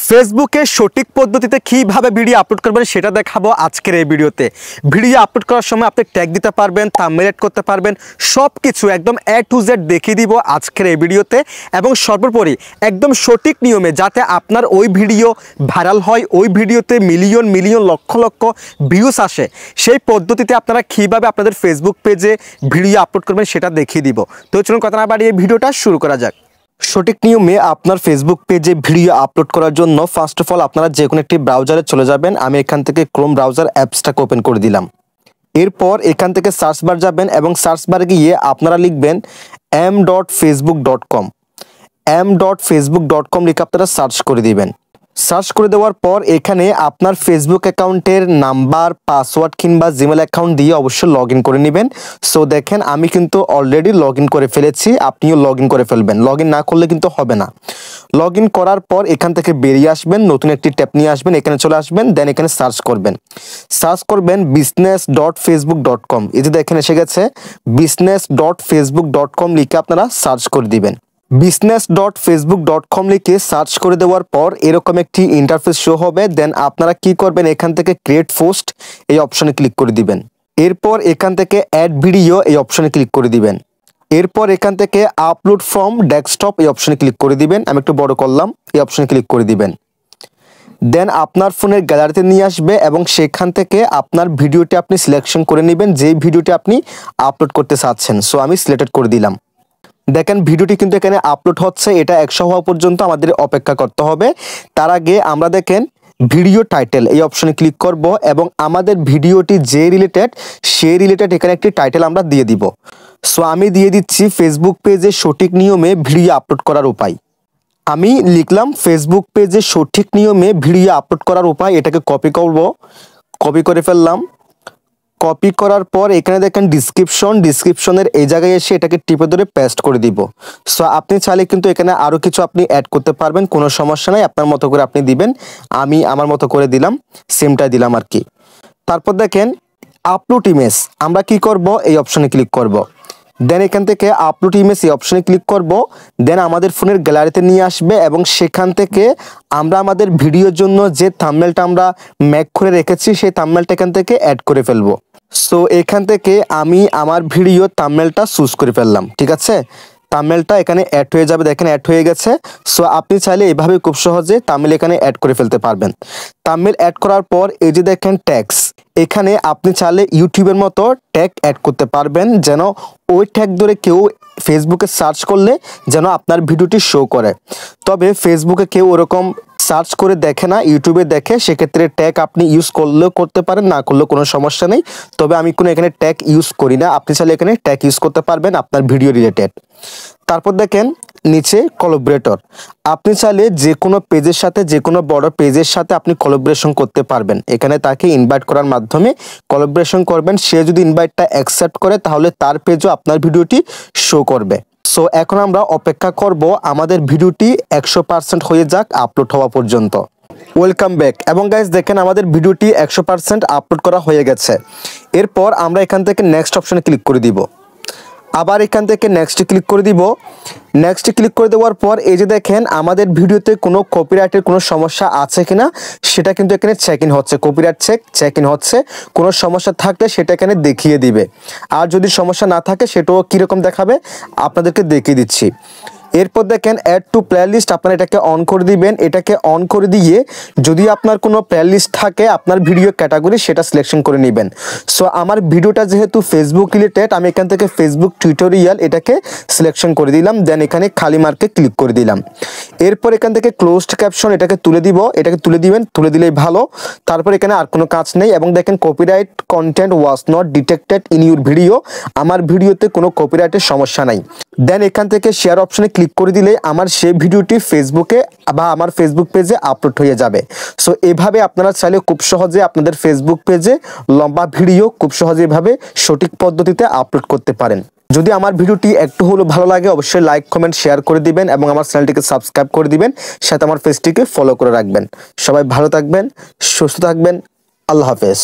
ফেসবুকে সঠিক পদ্ধতিতে কিভাবে ভিডিও আপলোড করবেন সেটা দেখাবো আজকের এই ভিডিওতে। ভিডিও আপলোড করার সময় আপনি ট্যাগ দিতে পারবেন, থাম্বনেল এড করতে পারবেন, সব কিছু একদম A to Z দেখিয়ে দিব আজকের এই ভিডিওতে। এবং সর্বোপরি একদম সঠিক নিয়মে যাতে আপনার ওই ভিডিও ভাইরাল হয়, ওই ভিডিওতে million million lakh lakh views আসে, সেই পদ্ধতিতে আপনারা কীভাবে আপনাদের ফেসবুক পেজে ভিডিও আপলোড করবেন সেটা দেখিয়ে দিব। তো চলুন কথা না বাড়িয়ে ভিডিওটা শুরু করা যাক। সঠিক নিয়মে আপনার ফেসবুক পেজে ভিডিও আপলোড করার জন্য ফার্স্ট অফ অল আপনারা যে কোনো একটি ব্রাউজারে চলে যাবেন। আমি এখান থেকে ক্রোম ব্রাউজার অ্যাপসটাকে ওপেন করে দিলাম। এরপর এখান থেকে সার্চ বার যাবেন এবং সার্চ বারে গিয়ে আপনারা লিখবেন m.facebook.com। m.facebook.com লিখে আপনারা সার্চ করে দিবেন। সার্চ করে দেওয়ার পর এখানে আপনার ফেসবুক অ্যাকাউন্টের নাম্বার, পাসওয়ার্ড কিংবা জিমেল অ্যাকাউন্ট দিয়ে অবশ্যই লগ ইন করে নেবেন। সো দেখেন আমি কিন্তু অলরেডি লগ ইন করে ফেলেছি, আপনিও লগ ইন করে ফেলবেন। লগ ইন না করলে কিন্তু হবে না। লগ ইন করার পর এখান থেকে বেরিয়ে আসবেন, নতুন একটি ট্যাব নিয়ে আসবেন, এখানে চলে আসবেন, দেন এখানে সার্চ করবেন business.facebook.com। এই যে দেখেন এসে গেছে, business.facebook.com লিখে আপনারা সার্চ করে দিবেন। business.facebook.com লিখে সার্চ করে দেওয়ার পর এরকম একটি ইন্টারফেস শো হবে। দেন আপনারা কি করবেন, এখান থেকে ক্রিয়েট পোস্ট এই অপশনে ক্লিক করে দিবেন। এরপর এখান থেকে অ্যাড ভিডিও এই অপশনে ক্লিক করে দিবেন। এরপর এখান থেকে আপলোড ফ্রম ডেস্কটপ এই অপশনে ক্লিক করে দিবেন। আমি একটু বড় করলাম, এই অপশনে ক্লিক করে দিবেন। দেন আপনার ফোনের গ্যালারিতে নিয়ে আসবে এবং সেখান থেকে আপনার ভিডিওটি আপনি সিলেকশন করে নেবেন, যেই ভিডিওটি আপনি আপলোড করতে চাচ্ছেন। সো আমি সিলেক্টেড করে দিলাম। দেখেন ভিডিওটি কিন্তু এখানে আপলোড হচ্ছে, এটা 100 হওয়া পর্যন্ত আমাদের অপেক্ষা করতে হবে। তার আগে আমরা দেখেন ভিডিও টাইটেল এই অপশনে ক্লিক করব এবং আমাদের ভিডিওটি যে রিলেটেড সেই রিলেটেড এখানে একটি টাইটেল আমরা দিয়ে দিব। সো আমি দিয়ে দিচ্ছি ফেসবুক পেজে সঠিক নিয়মে ভিডিও আপলোড করার উপায়। আমি লিখলাম ফেসবুক পেজে সঠিক নিয়মে ভিডিও আপলোড করার উপায়। এটাকে কপি করব, কপি করে ফেললাম। কপি করার পর এখানে দেখেন ডিসক্রিপশনের এই জায়গায় এসে এটাকে টিপে ধরে পেস্ট করে দিব। সো আপনি চাইলে কিন্তু এখানে আরও কিছু আপনি অ্যাড করতে পারবেন, কোনো সমস্যা নাই, আপনার মতো করে আপনি দিবেন। আমি আমার মতো করে দিলাম, সেমটাই দিলাম আর কি। তারপর দেখেন আপলোড ইমেজ, আমরা কি করব, এই অপশনে ক্লিক করব। দেন এখান থেকে আপলোড ইমেজ এই অপশনে ক্লিক করব। দেন আমাদের ফোনের গ্যালারিতে নিয়ে আসবে এবং সেখান থেকে আমরা আমাদের ভিডিওর জন্য যে থাম্বনেলটা আমরা মেক করে রেখেছি সেই থাম্বনেলটা এখান থেকে অ্যাড করে ফেলবো। সো এখান থেকে আমি আমার ভিডিও থাম্বনেলটা চুজ করে ফেললাম, ঠিক আছে। থাম্বনেলটা এখানে অ্যাড হয়ে যাবে, দেখেন অ্যাড হয়ে গেছে। সো আপনি চাইলে এভাবে খুব সহজে থাম্বনেল এখানে অ্যাড করে ফেলতে পারবেন। থাম্বনেল অ্যাড করার পর এই যে দেখেন ট্যাগস, এখানে আপনি চাইলে ইউটিউবের মতো ট্যাগ অ্যাড করতে পারবেন, যেন ওই ট্যাগ ধরে কেউ ফেসবুকে সার্চ করলে যেন আপনার ভিডিওটি শো করে। তবে ফেসবুকে কেউ ওরকম সার্চ করে দেখে না, ইউটিউবে দেখে। সেক্ষেত্রে ট্যাগ আপনি ইউজ করলেও করতে পারেন, না করলেও কোনো সমস্যা নেই। তবে আমি কোনো এখানে ট্যাগ ইউজ করি না, আপনি চাইলে এখানে ট্যাগ ইউজ করতে পারবেন আপনার ভিডিও রিলেটেড। তারপর দেখেন নিচে কোলাবরেটর, আপনি চাইলে যে কোনো পেজের সাথে, যে কোনো বড় পেজের সাথে আপনি কোলাবরেশন করতে পারবেন। এখানে তাকে ইনভাইট করার মাধ্যমে কোলাবরেশন করবেন। সে যদি ইনভাইটটা অ্যাকসেপ্ট করে তাহলে তার পেজও আপনার ভিডিওটি শো করবে। সো এখন আমরা অপেক্ষা করব আমাদের ভিডিওটি 100% হয়ে যাক আপলোড হওয়া পর্যন্ত। Welcome back. এবং গাইস দেখেন আমাদের ভিডিওটি 100% আপলোড করা হয়ে গেছে। এরপর আমরা এখান থেকে নেক্সট অপশনে ক্লিক করে দিব। আবার এখান থেকে নেক্সটে ক্লিক করে দিব। নেক্সটে ক্লিক করে দেওয়ার পর এই যে দেখেন আমাদের ভিডিওতে কোনো কপিরাইটের কোনো সমস্যা আছে কিনা সেটা কিন্তু এখানে চেক ইন হচ্ছে, কপিরাইট চেক ইন হচ্ছে। কোনো সমস্যা থাকলে সেটা এখানে দেখিয়ে দিবে, আর যদি সমস্যা না থাকে সেটাও কীরকম দেখাবে আপনাদেরকে দেখিয়ে দিচ্ছি। এরপর দেখেন অ্যাড টু প্লেলিস্ট, আপনারা এটাকে অন করে দিবেন। এটাকে অন করে দিয়ে যদি আপনার কোনো প্লেলিস্ট থাকে আপনার ভিডিও ক্যাটাগরি সেটা সিলেকশন করে নেবেন। সো আমার ভিডিওটা যেহেতু ফেসবুক রিলেটেড, আমি এখান থেকে ফেসবুক টিউটোরিয়াল এটাকে সিলেকশন করে দিলাম। দেন এখানে খালি মার্কে ক্লিক করে দিলাম। এরপর এখান থেকে ক্লোজড ক্যাপশন এটাকে তুলে দিব, এটাকে তুলে দিবেন, তুলে দিলেই ভালো। তারপর এখানে আর কোনো কাজ নেই। এবং দেখেন copyright content was not detected in your video, আমার ভিডিওতে কোনো কপিরাইটের সমস্যা নাই। দেন এখান থেকে শেয়ার অপশনে ক্লিক করে দিলে আমার সেই ভিডিওটি ফেসবুকে বা আমার ফেসবুক পেজে আপলোড হয়ে যাবে। সো এভাবে আপনারা চাইলে খুব সহজে আপনাদের ফেসবুক পেজে লম্বা ভিডিও খুব সহজে এভাবে সঠিক পদ্ধতিতে আপলোড করতে পারেন। যদি আমার ভিডিওটি একটু হলেও ভালো লাগে অবশ্যই লাইক কমেন্ট শেয়ার করে দিবেন এবং আমার চ্যানেলটিকে সাবস্ক্রাইব করে দিবেন, সাথে আমার পেজটিকে ফলো করে রাখবেন। সবাই ভালো থাকবেন, সুস্থ থাকবেন, আল্লাহ হাফেজ।